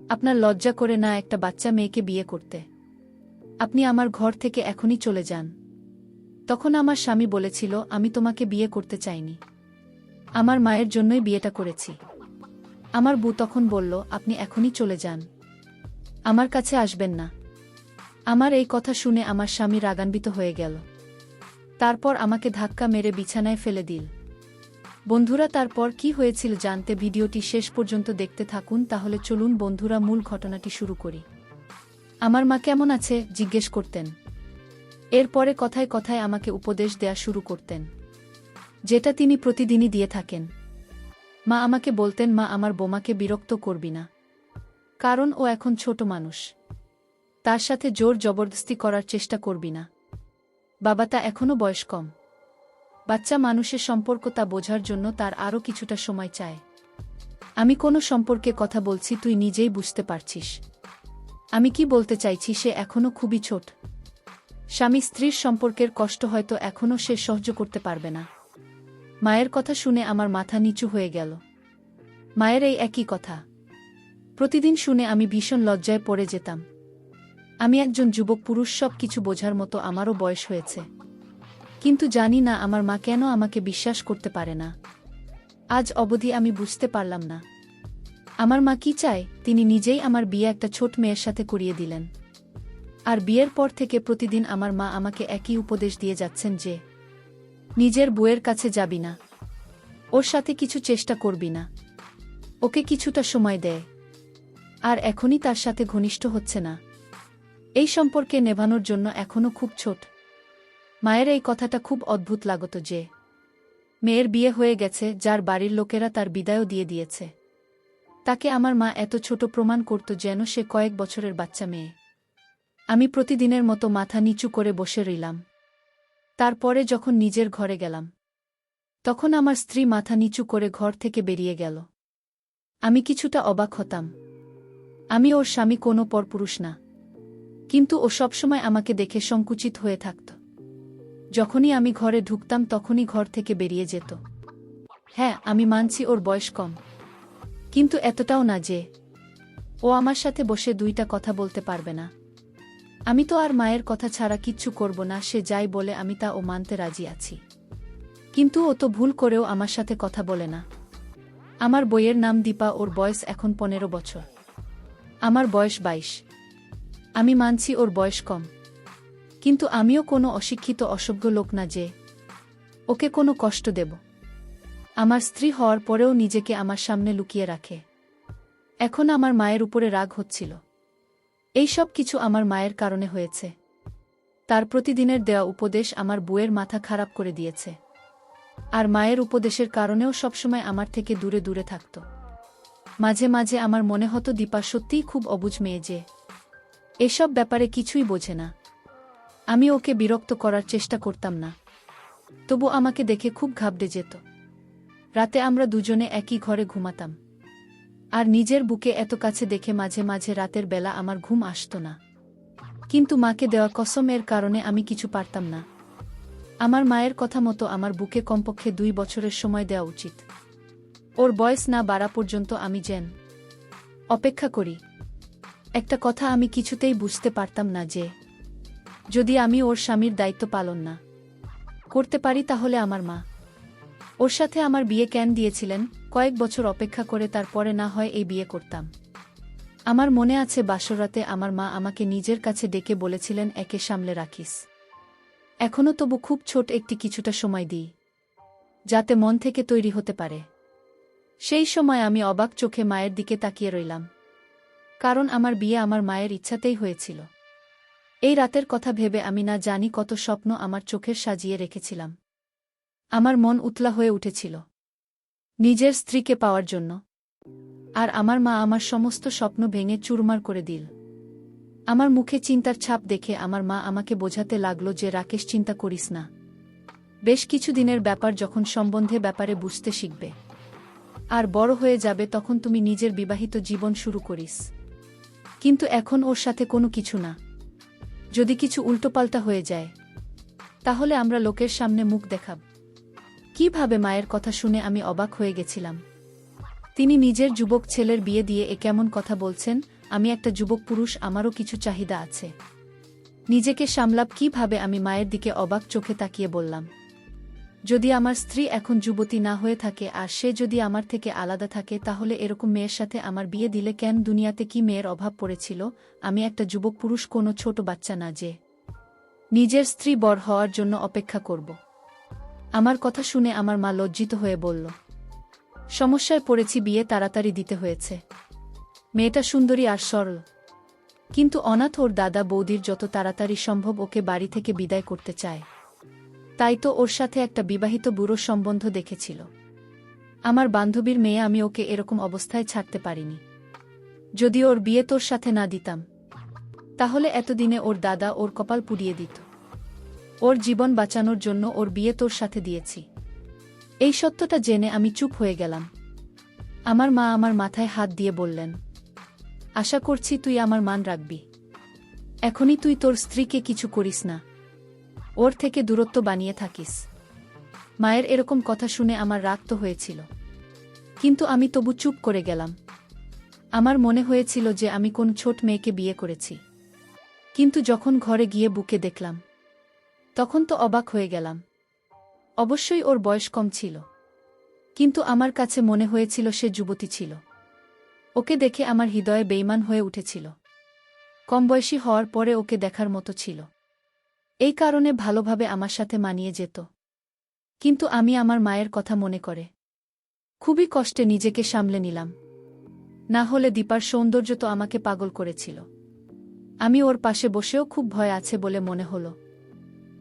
আপনার লজ্জা করে না একটা বাচ্চা মেয়েকে বিয়ে করতে? আপনি আমার ঘর থেকে এখনই চলে যান। তখন আমার স্বামী বলেছিল, আমি তোমাকে বিয়ে করতে চাইনি, আমার মায়ের জন্যই বিয়েটা করেছি। আমার বউ তখন বলল, আপনি এখনই চলে যান, আমার কাছে আসবেন না। আমার এই কথা শুনে আমার স্বামী রাগান্বিত হয়ে গেল। তারপর আমাকে ধাক্কা মেরে বিছানায় ফেলে দিল। বন্ধুরা, তারপর কি হয়েছিল জানতে ভিডিওটি শেষ পর্যন্ত দেখতে থাকুন। তাহলে চলুন বন্ধুরা, মূল ঘটনাটি শুরু করি। আমার মা কেমন আছে জিজ্ঞেস করতেন। এরপরে কথায় কথায় আমাকে উপদেশ দেয়া শুরু করতেন, যেটা তিনি প্রতিদিনই দিয়ে থাকেন। মা আমাকে বলতেন, মা আমার বোমাকে বিরক্ত করবি না, কারণ ও এখন ছোট মানুষ, তার সাথে জোর জবরদস্তি করার চেষ্টা করবি না। বাবা, তা এখনও বয়স কম, বাচ্চা মানুষের সম্পর্ক তা বোঝার জন্য তার আরও কিছুটা সময় চায়। আমি কোনো সম্পর্কে কথা বলছি, তুই নিজেই বুঝতে পারছিস আমি কি বলতে চাইছি। সে এখনও খুবই ছোট। স্বামী স্ত্রীর সম্পর্কের কষ্ট হয়তো এখনও সে সহ্য করতে পারবে না। মায়ের কথা শুনে আমার মাথা নিচু হয়ে গেল। মায়ের এই একই কথা প্রতিদিন শুনে আমি ভীষণ লজ্জায় পড়ে যেতাম। আমি একজন যুবক পুরুষ, সব কিছু বোঝার মতো আমারও বয়স হয়েছে, কিন্তু জানি না আমার মা কেন আমাকে বিশ্বাস করতে পারে না। আজ অবধি আমি বুঝতে পারলাম না আমার মা কি চায়। তিনি নিজেই আমার বিয়ে একটা ছোট মেয়ের সাথে করিয়ে দিলেন। আর বিয়ের পর থেকে প্রতিদিন আমার মা আমাকে একই উপদেশ দিয়ে যাচ্ছেন যে নিজের বউয়ের কাছে যাবি না, ওর সাথে কিছু চেষ্টা করবি না, ওকে কিছুটা সময় দেয়। আর এখনই তার সাথে ঘনিষ্ঠ হচ্ছে না, এই সম্পর্কে নেভানোর জন্য এখনও খুব ছোট। মায়ের এই কথাটা খুব অদ্ভুত লাগত যে মেয়ের বিয়ে হয়ে গেছে, যার বাড়ির লোকেরা তার বিদায়ও দিয়ে দিয়েছে, তাকে আমার মা এত ছোট প্রমাণ করত যেন সে কয়েক বছরের বাচ্চা মেয়ে। আমি প্রতিদিনের মতো মাথা নিচু করে বসে রইলাম। তারপরে যখন নিজের ঘরে গেলাম, তখন আমার স্ত্রী মাথা নিচু করে ঘর থেকে বেরিয়ে গেল। আমি কিছুটা অবাক হতাম। আমি ওর স্বামী, কোনো পরপুরুষ না, কিন্তু ও সবসময় আমাকে দেখে সংকুচিত হয়ে থাকত। যখনই আমি ঘরে ঢুকতাম তখনই ঘর থেকে বেরিয়ে যেত। হ্যাঁ, আমি মানছি ওর বয়স কম, কিন্তু এতটাও না যে ও আমার সাথে বসে দুইটা কথা বলতে পারবে না। আমি তো আর মায়ের কথা ছাড়া কিচ্ছু করব না, সে যাই বলে আমি তা ও মানতে রাজি আছি। কিন্তু ও তো ভুল করেও আমার সাথে কথা বলে না। আমার বইয়ের নাম দীপা, ওর বয়স এখন 15 বছর, আমার বয়স 22। আমি মানছি ওর বয়স কম, কিন্তু আমিও কোনো অশিক্ষিত অসভ্য লোক না যে ওকে কোনো কষ্ট দেব। আমার স্ত্রী হওয়ার পরেও নিজেকে আমার সামনে লুকিয়ে রাখে। এখন আমার মায়ের উপরে রাগ হচ্ছিল। এই সব কিছু আমার মায়ের কারণে হয়েছে। তার প্রতিদিনের দেওয়া উপদেশ আমার বউয়ের মাথা খারাপ করে দিয়েছে। আর মায়ের উপদেশের কারণেও সবসময় আমার থেকে দূরে দূরে থাকত। মাঝে মাঝে আমার মনে হতো দীপা সত্যিই খুব অবুঝ মেয়ে, যে এসব ব্যাপারে কিছুই বোঝে না। আমি ওকে বিরক্ত করার চেষ্টা করতাম না, তবু আমাকে দেখে খুব ঘাবড়ে যেত। রাতে আমরা দুজনে একই ঘরে ঘুমাতাম, আর নিজের বুকে এত কাছে দেখে মাঝে মাঝে রাতের বেলা আমার ঘুম আসত না। কিন্তু মাকে দেওয়া কসমের কারণে আমি কিছু পারতাম না। আমার মায়ের কথা মতো আমার বুকে কমপক্ষে 2 বছরের সময় দেওয়া উচিত। ওর বয়স না বাড়া পর্যন্ত আমি যেন অপেক্ষা করি। একটা কথা আমি কিছুতেই বুঝতে পারতাম না, যে যদি আমি ওর স্বামীর দায়িত্ব পালন না করতে পারি, তাহলে আমার মা ওর সাথে আমার বিয়ে কেন দিয়েছিলেন। কয়েক বছর অপেক্ষা করে তারপরে না হয় এই বিয়ে করতাম। আমার মনে আছে বাসরাতে আমার মা আমাকে নিজের কাছে ডেকে বলেছিলেন, একে সামলে রাখিস, এখনও তবু খুব ছোট, একটি কিছুটা সময় দিই, যাতে মন থেকে তৈরি হতে পারে। সেই সময় আমি অবাক চোখে মায়ের দিকে তাকিয়ে রইলাম, কারণ আমার বিয়ে আমার মায়ের ইচ্ছাতেই হয়েছিল। এই রাতের কথা ভেবে আমি না জানি কত স্বপ্ন আমার চোখের সাজিয়ে রেখেছিলাম। আমার মন উতলা হয়ে উঠেছিল নিজের স্ত্রীকে পাওয়ার জন্য, আর আমার মা আমার সমস্ত স্বপ্ন ভেঙে চুরমার করে দিল। আমার মুখে চিন্তার ছাপ দেখে আমার মা আমাকে বোঝাতে লাগলো যে রাকেশ, চিন্তা করিস না, বেশ কিছুদিনের ব্যাপার, যখন সম্বন্ধে ব্যাপারে বুঝতে শিখবে আর বড় হয়ে যাবে, তখন তুমি নিজের বিবাহিত জীবন শুরু করিস। কিন্তু এখন ওর সাথে কোনো কিছু না। যদি কিছু উল্টোপাল্টা হয়ে যায়, তাহলে আমরা লোকের সামনে মুখ দেখাব কিভাবে? মায়ের কথা শুনে আমি অবাক হয়ে গেছিলাম। তিনি নিজের যুবক ছেলের বিয়ে দিয়ে এ কেমন কথা বলছেন? আমি একটা যুবক পুরুষ, আমারও কিছু চাহিদা আছে। নিজেকে সামলাব কিভাবে? আমি মায়ের দিকে অবাক চোখে তাকিয়ে বললাম, যদি আমার স্ত্রী এখন যুবতী না হয়ে থাকে আর সে যদি আমার থেকে আলাদা থাকে, তাহলে এরকম মেয়ের সাথে আমার বিয়ে দিলে কেন? দুনিয়াতে কি মেয়ের অভাব পড়েছিল? আমি একটা যুবক পুরুষ, কোনো ছোট বাচ্চা না যে নিজের স্ত্রী বর হওয়ার জন্য অপেক্ষা করব। আমার কথা শুনে আমার মা লজ্জিত হয়ে বলল, সমস্যায় পড়েছি, বিয়ে তাড়াতাড়ি দিতে হয়েছে। মেয়েটা সুন্দরী আর সরল, কিন্তু অনাথ। ওর দাদা বৌদির যত তাড়াতাড়ি সম্ভব ওকে বাড়ি থেকে বিদায় করতে চায়। তাই তো ওর সাথে একটা বিবাহিত বুড়ো সম্বন্ধ দেখেছিল। আমার বান্ধবীর মেয়ে, আমি ওকে এরকম অবস্থায় ছাড়তে পারিনি। যদি ওর বিয়ে তোর সাথে না দিতাম, তাহলে এতদিনে ওর দাদা ওর কপাল পুড়িয়ে দিত। ওর জীবন বাঁচানোর জন্য ওর বিয়ে তোর সাথে দিয়েছি। এই সত্যটা জেনে আমি চুপ হয়ে গেলাম। আমার মা আমার মাথায় হাত দিয়ে বললেন, আশা করছি তুই আমার মান রাখবি। এখনই তুই তোর স্ত্রীকে কিছু করিস না, ওর থেকে দূরত্ব বানিয়ে থাকিস। মায়ের এরকম কথা শুনে আমার রাগ তো হয়েছিল, কিন্তু আমি তবু চুপ করে গেলাম। আমার মনে হয়েছিল যে আমি কোন ছোট মেয়েকে বিয়ে করেছি, কিন্তু যখন ঘরে গিয়ে বুকে দেখলাম, তখন তো অবাক হয়ে গেলাম। অবশ্যই ওর বয়স কম ছিল, কিন্তু আমার কাছে মনে হয়েছিল সে যুবতী ছিল। ওকে দেখে আমার হৃদয়ে বেইমান হয়ে উঠেছিল। কম বয়সী হওয়ার পরে ওকে দেখার মতো ছিল, এই কারণে ভালোভাবে আমার সাথে মানিয়ে যেত। কিন্তু আমি আমার মায়ের কথা মনে করে খুবই কষ্টে নিজেকে সামলে নিলাম। না হলে দীপার সৌন্দর্য তো আমাকে পাগল করেছিল। আমি ওর পাশে বসেও খুব ভয় আছে বলে মনে হলো।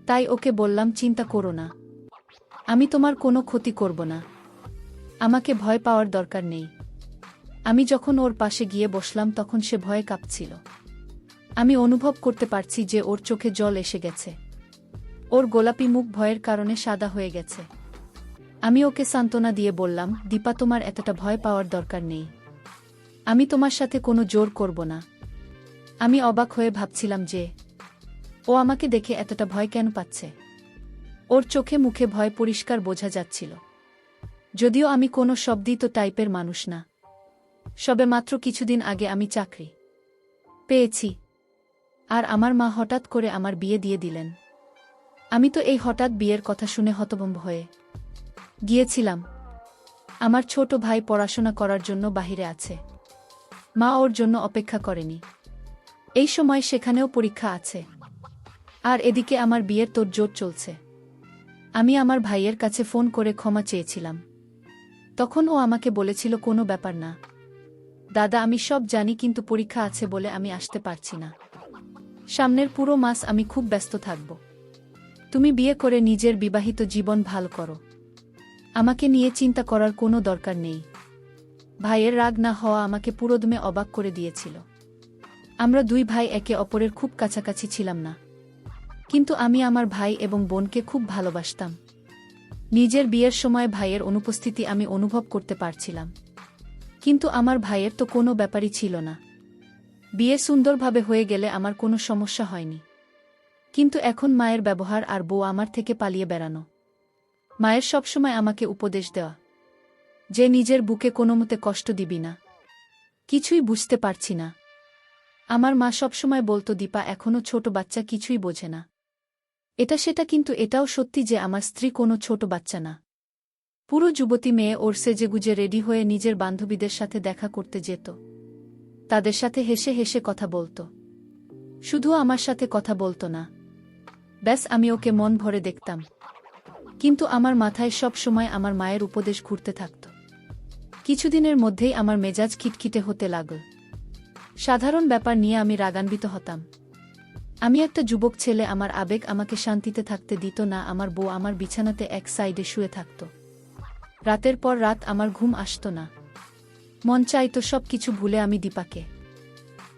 তাই ওকে বললাম, চিন্তা করো না, আমি তোমার কোনো ক্ষতি করব না। আমাকে ভয় পাওয়ার দরকার নেই। আমি যখন ওর পাশে গিয়ে বসলাম, তখন সে ভয়ে কাঁপছিল। আমি অনুভব করতে পারছি যে ওর চোখে জল এসে গেছে। ওর গোলাপি মুখ ভয়ের কারণে সাদা হয়ে গেছে। আমি ওকে সান্ত্বনা দিয়ে বললাম, দীপা, তোমার এতটা ভয় পাওয়ার দরকার নেই। আমি তোমার সাথে কোনো জোর করব না। আমি অবাক হয়ে ভাবছিলাম যে ও আমাকে দেখে এতটা ভয় কেন পাচ্ছে। ওর চোখে মুখে ভয় পরিষ্কার বোঝা যাচ্ছিল। যদিও আমি কোনো শব্দিত টাইপের মানুষ না। সবে মাত্র কিছুদিন আগে আমি চাকরি পেয়েছি, আর আমার মা হঠাৎ করে আমার বিয়ে দিয়ে দিলেন। আমি তো এই হঠাৎ বিয়ের কথা শুনে হতভম্ব হয়ে গিয়েছিলাম। আমার ছোট ভাই পড়াশোনা করার জন্য বাহিরে আছে, মা ওর জন্য অপেক্ষা করেনি। এই সময় সেখানেও পরীক্ষা আছে, আর এদিকে আমার বিয়ের তোড়জোড় চলছে। আমি আমার ভাইয়ের কাছে ফোন করে ক্ষমা চেয়েছিলাম। তখন ও আমাকে বলেছিল, কোনো ব্যাপার না দাদা, আমি সব জানি, কিন্তু পরীক্ষা আছে বলে আমি আসতে পারছি না। সামনের পুরো মাস আমি খুব ব্যস্ত থাকব। তুমি বিয়ে করে নিজের বিবাহিত জীবন ভালো করো, আমাকে নিয়ে চিন্তা করার কোনো দরকার নেই। ভাইয়ের রাগ না হওয়া আমাকে পুরোদমে অবাক করে দিয়েছিল। আমরা দুই ভাই একে অপরের খুব কাছাকাছি ছিলাম না, কিন্তু আমি আমার ভাই এবং বোনকে খুব ভালোবাসতাম। নিজের বিয়ের সময় ভাইয়ের অনুপস্থিতি আমি অনুভব করতে পারছিলাম, কিন্তু আমার ভাইয়ের তো কোনো ব্যাপারই ছিল না। বিয়ে সুন্দরভাবে হয়ে গেলে আমার কোনো সমস্যা হয়নি, কিন্তু এখন মায়ের ব্যবহার আর বউ আমার থেকে পালিয়ে বেড়ানো। মায়ের সবসময় আমাকে উপদেশ দেওয়া যে নিজের বুকে কোনোমতে কষ্ট দিবি না। কিছুই বুঝতে পারছি না। আমার মা সবসময় বলতো, দীপা এখনো ছোট বাচ্চা, কিছুই বোঝে না এটা সেটা, কিন্তু এটাও সত্যি যে আমার স্ত্রী কোনো ছোট বাচ্চা না। পুরো যুবতী মেয়ে। ওর সেজেগুজে রেডি হয়ে নিজের বান্ধবীদের সাথে দেখা করতে যেত, তাদের সাথে হেসে হেসে কথা বলতো। শুধু আমার সাথে কথা বলতো না, ব্যাস আমি ওকে মন ভরে দেখতাম। কিন্তু আমার মাথায় সব সময় আমার মায়ের উপদেশ ঘুরতে থাকত। কিছুদিনের মধ্যেই আমার মেজাজ খিটখিটে হতে লাগল। সাধারণ ব্যাপার নিয়ে আমি রাগান্বিত হতাম। আমি একটা যুবক ছেলে, আমার আবেগ আমাকে শান্তিতে থাকতে দিত না। আমার বউ আমার বিছানাতে এক সাইডে শুয়ে থাকত। রাতের পর রাত আমার ঘুম আসত না। মন চাইতো সব কিছু ভুলে আমি দীপাকে,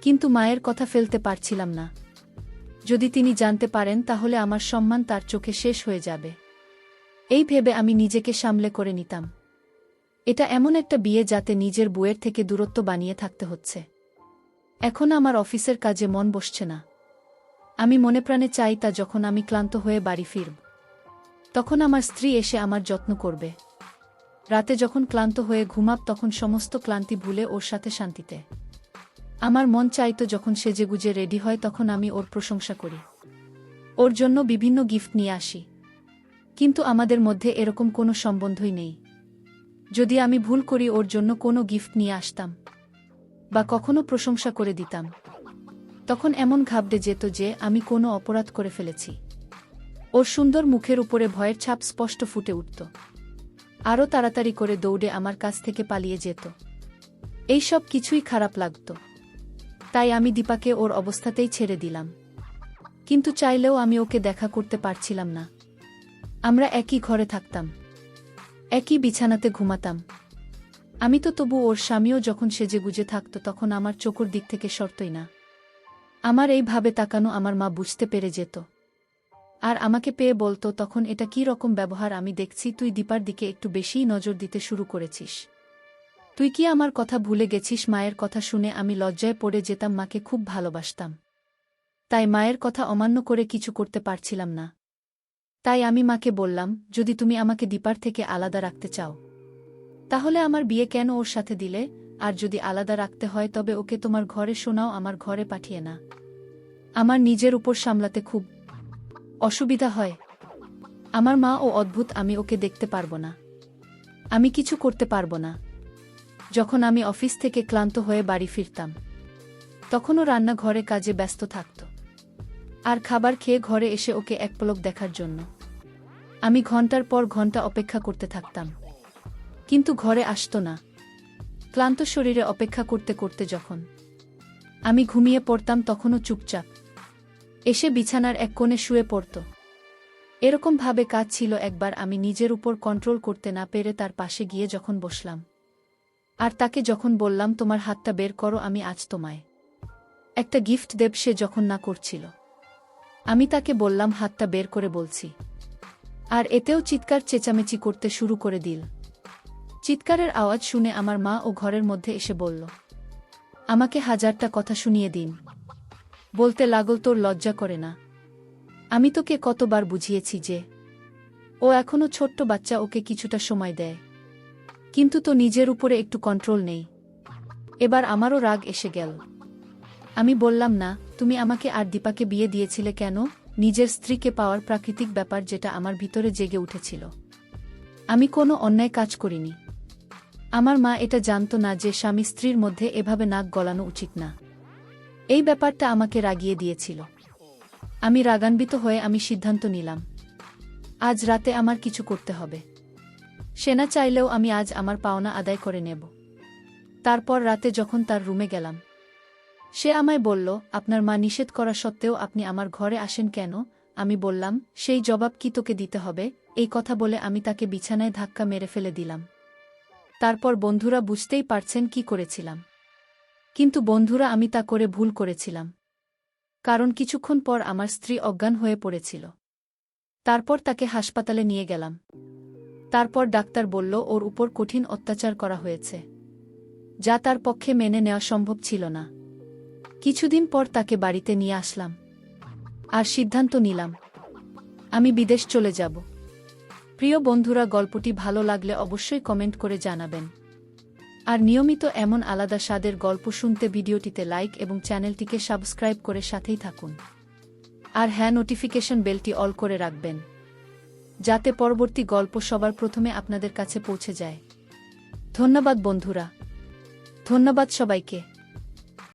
কিন্তু মায়ের কথা ফেলতে পারছিলাম না। যদি তিনি জানতে পারেন, তাহলে আমার সম্মান তার চোখে শেষ হয়ে যাবে। এই ভেবে আমি নিজেকে সামলে করে নিতাম। এটা এমন একটা বিয়ে যাতে নিজের বউয়ের থেকে দূরত্ব বানিয়ে থাকতে হচ্ছে। এখন আমার অফিসের কাজে মন বসছে না। আমি মনে প্রাণে চাই তা যখন আমি ক্লান্ত হয়ে বাড়ি ফিরব, তখন আমার স্ত্রী এসে আমার যত্ন করবে। রাতে যখন ক্লান্ত হয়ে ঘুমাব, তখন সমস্ত ক্লান্তি ভুলে ওর সাথে শান্তিতে আমার মন চাইতো যখন সেজেগুজে রেডি হয় তখন আমি ওর প্রশংসা করি, ওর জন্য বিভিন্ন গিফট নিয়ে আসি। কিন্তু আমাদের মধ্যে এরকম কোনো সম্বন্ধই নেই। যদি আমি ভুল করি ওর জন্য কোনো গিফট নিয়ে আসতাম বা কখনো প্রশংসা করে দিতাম, তখন এমন ঘাবড়ে যেত যে আমি কোনো অপরাধ করে ফেলেছি। ওর সুন্দর মুখের উপরে ভয়ের ছাপ স্পষ্ট ফুটে উঠত। আরও তাড়াতাড়ি করে দৌড়ে আমার কাছ থেকে পালিয়ে যেত। এই সব কিছুই খারাপ লাগত। তাই আমি দীপাকে ওর অবস্থাতেই ছেড়ে দিলাম। কিন্তু চাইলেও আমি ওকে দেখা করতে পারছিলাম না। আমরা একই ঘরে থাকতাম, একই বিছানাতে ঘুমাতাম। আমি তো তবু ওর স্বামীও যখন সেজেগুজে থাকত তখন আমার চোখের দিক থেকে সরতই না। আমার এইভাবে তাকানো আমার মা বুঝতে পেরে যেত। আর আমাকে পেয়ে বলতো, তখন এটা কী রকম ব্যবহার আমি দেখছি, তুই দীপার দিকে একটু বেশিই নজর দিতে শুরু করেছিস। তুই কি আমার কথা ভুলে গেছিস? মায়ের কথা শুনে আমি লজ্জায় পড়ে যেতাম। মাকে খুব ভালোবাসতাম, তাই মায়ের কথা অমান্য করে কিছু করতে পারছিলাম না। তাই আমি মাকে বললাম, যদি তুমি আমাকে দীপার থেকে আলাদা রাখতে চাও তাহলে আমার বিয়ে কেন ওর সাথে দিলে? আর যদি আলাদা রাখতে হয় তবে ওকে তোমার ঘরে শোনাও, আমার ঘরে পাঠিয়ে না। আমার নিজের উপর সামলাতে খুব অসুবিধা হয়। আমার মা ও অদ্ভুত, আমি ওকে দেখতে পারবো না, আমি কিছু করতে পারবো না। যখন আমি অফিস থেকে ক্লান্ত হয়ে বাড়ি ফিরতাম তখনও রান্নাঘরে কাজে ব্যস্ত থাকত। আর খাবার খেয়ে ঘরে এসে ওকে এক পলক দেখার জন্য আমি ঘন্টার পর ঘন্টা অপেক্ষা করতে থাকতাম, কিন্তু ঘরে আসতো না। ক্লান্ত শরীরে অপেক্ষা করতে করতে যখন আমি ঘুমিয়ে পড়তাম তখনও চুপচাপ এসে বিছানার এক কোণে শুয়ে পড়ত। এরকম ভাবে কাজ ছিল। একবার আমি নিজের উপর কন্ট্রোল করতে না পেরে তার পাশে গিয়ে যখন বসলাম আর তাকে যখন বললাম, তোমার হাতটা বের করো, আমি আজ তোমায় একটা গিফট দেব, সে যখন না করছিল আমি তাকে বললাম, হাতটা বের করে বলছি। আর এতেও চিৎকার চেঁচামেচি করতে শুরু করে দিল। চিৎকারের আওয়াজ শুনে আমার মা ও ঘরের মধ্যে এসে বলল, আমাকে হাজারটা কথা শুনিয়ে দিন। বলতে লাগল, তোর লজ্জা করে না? আমি তোকে কতবার বুঝিয়েছি যে ও এখনো ছোট্ট বাচ্চা, ওকে কিছুটা সময় দেয়, কিন্তু তো নিজের উপরে একটু কন্ট্রোল নেই। এবার আমারও রাগ এসে গেল। আমি বললাম, না, তুমি আমাকে আর দীপাকে বিয়ে দিয়েছিলে কেন? নিজের স্ত্রীকে পাওয়ার প্রাকৃতিক ব্যাপার যেটা আমার ভিতরে জেগে উঠেছিল। আমি কোনো অন্যায় কাজ করিনি। আমার মা এটা জানতো না যে স্বামী স্ত্রীর মধ্যে এভাবে নাক গলানো উচিত না। এই ব্যাপারটা আমাকে রাগিয়ে দিয়েছিল। আমি রাগান্বিত হয়ে আমি সিদ্ধান্ত নিলাম, আজ রাতে আমার কিছু করতে হবে। সে না চাইলেও আমি আজ আমার পাওনা আদায় করে নেব। তারপর রাতে যখন তার রুমে গেলাম, সে আমায় বলল, আপনার মা নিষেধ করা সত্ত্বেও আপনি আমার ঘরে আসেন কেন? আমি বললাম, সেই জবাব কি তোকে দিতে হবে? এই কথা বলে আমি তাকে বিছানায় ধাক্কা মেরে ফেলে দিলাম। তারপর বন্ধুরা বুঝতেই পারছেন কি করেছিলাম। কিন্তু বন্ধুরা, আমি তা করে ভুল করেছিলাম, কারণ কিছুক্ষণ পর আমার স্ত্রী অজ্ঞান হয়ে পড়েছিল। তারপর তাকে হাসপাতালে নিয়ে গেলাম। তারপর ডাক্তার বলল, ওর উপর কঠিন অত্যাচার করা হয়েছে, যা তার পক্ষে মেনে নেওয়া সম্ভব ছিল না। কিছুদিন পর তাকে বাড়িতে নিয়ে আসলাম আর সিদ্ধান্ত নিলাম আমি বিদেশ চলে যাব। প্রিয় বন্ধুরা, গল্পটি ভালো লাগলে অবশ্যই কমেন্ট করে জানাবেন। আর নিয়মিত এমন আলাদা স্বাদের গল্প শুনতে ভিডিওটিতে লাইক এবং চ্যানেলটিকে সাবস্ক্রাইব করে সাথেই থাকুন। আর হ্যাঁ, নোটিফিকেশন বেলটি অল করে রাখবেন, যাতে পরবর্তী গল্প সবার প্রথমে আপনাদের কাছে পৌঁছে যায়। ধন্যবাদ বন্ধুরা, ধন্যবাদ সবাইকে।